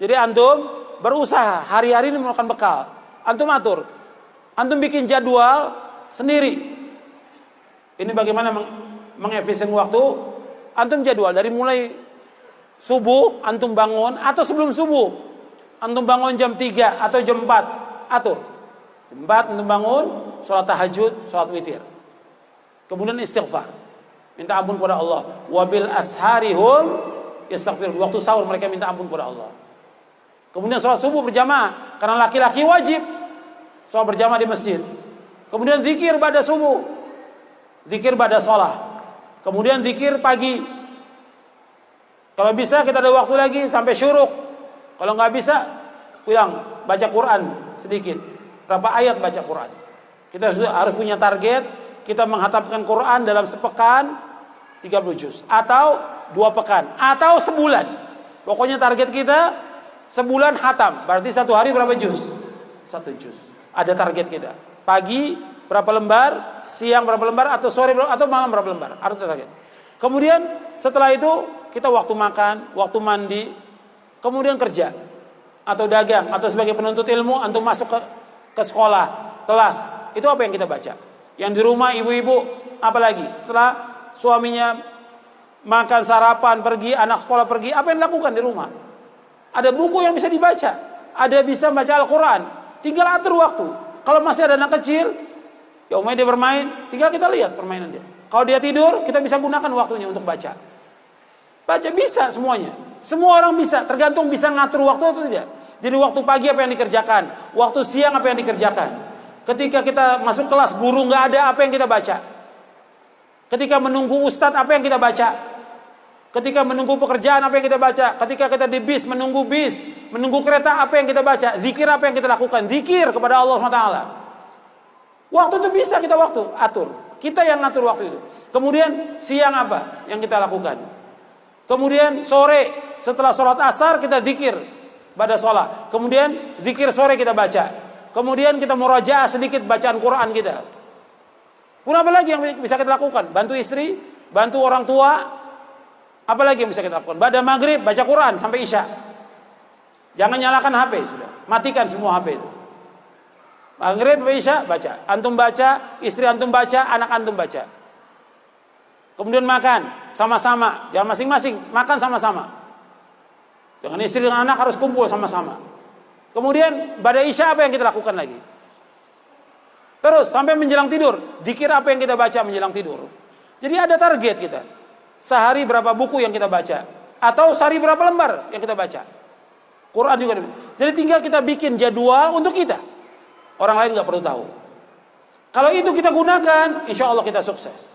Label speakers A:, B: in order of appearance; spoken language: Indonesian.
A: Jadi antum berusaha hari-hari ini melakukan bekal. Antum atur. Antum bikin jadwal sendiri. Ini bagaimana mengefisien waktu. Antum jadwal dari mulai subuh antum bangun atau sebelum subuh. Antum bangun jam 3 atau jam 4. Atur. Jam 4 antum bangun, sholat tahajud, sholat witir. Kemudian istighfar. Minta ampun kepada Allah. Wabil asharihum yastaghfir. Waktu sahur mereka minta ampun kepada Allah. Kemudian sholat subuh berjamaah. Karena laki-laki wajib sholat berjamaah di masjid. Kemudian zikir pada subuh. Zikir pada sholat. Kemudian zikir pagi. Kalau bisa kita ada waktu lagi sampai syuruk. Kalau nggak bisa, pulang baca Quran sedikit. Berapa ayat baca Quran. Kita harus punya target. Kita menghatamkan Quran dalam sepekan 30 juz. Atau 2 pekan. Atau sebulan. Pokoknya target kita sebulan hatam. Berarti 1 hari berapa juz? 1 juz. Ada target kita. Pagi berapa lembar, siang berapa lembar, atau sore berapa, atau malam berapa lembar. Harus target. Kemudian setelah itu kita waktu makan, waktu mandi, kemudian kerja atau dagang atau sebagai penuntut ilmu, antum masuk ke sekolah, kelas. Itu apa yang kita baca? Yang di rumah ibu-ibu, apalagi setelah suaminya makan, sarapan, pergi, anak sekolah pergi, apa yang dilakukan di rumah? Ada buku yang bisa dibaca, ada bisa baca Al-Quran. Tinggal atur waktu. Kalau masih ada anak kecil, ya umumnya dia bermain, tinggal kita lihat permainan dia. Kalau dia tidur, kita bisa gunakan waktunya untuk baca. Baca bisa semuanya. Semua orang bisa, tergantung bisa ngatur waktu atau tidak. Jadi waktu pagi apa yang dikerjakan, waktu siang apa yang dikerjakan. Ketika kita masuk kelas, guru nggak ada, apa yang kita baca? Ketika menunggu ustadz, apa yang kita baca? Ketika menunggu pekerjaan, apa yang kita baca? Ketika kita di bis, menunggu kereta, apa yang kita baca? Zikir apa yang kita lakukan? Zikir kepada Allah SWT. Waktu itu bisa kita atur. Kita yang ngatur waktu itu. Kemudian siang apa yang kita lakukan? Kemudian sore setelah sholat asar kita zikir pada sholat. Kemudian zikir sore kita baca. Kemudian kita murajaah sedikit bacaan Quran kita. Pun apa lagi yang bisa kita lakukan? Bantu istri, bantu orang tua. Apa lagi yang bisa kita lakukan? Pada maghrib baca Quran sampai isya. Jangan nyalakan HP sudah. Matikan semua HP itu. Maghrib sampai isya baca. Antum baca, istri antum baca, anak antum baca. Kemudian makan sama-sama. Jangan masing-masing, makan sama-sama. Dengan istri dan anak harus kumpul sama-sama. Kemudian pada isya apa yang kita lakukan lagi? Terus sampai menjelang tidur, zikir apa yang kita baca menjelang tidur. Jadi ada target kita. Sehari berapa buku yang kita baca, atau sehari berapa lembar yang kita baca. Quran juga. Jadi tinggal kita bikin jadwal untuk kita. Orang lain nggak perlu tahu. Kalau itu kita gunakan, insya Allah kita sukses.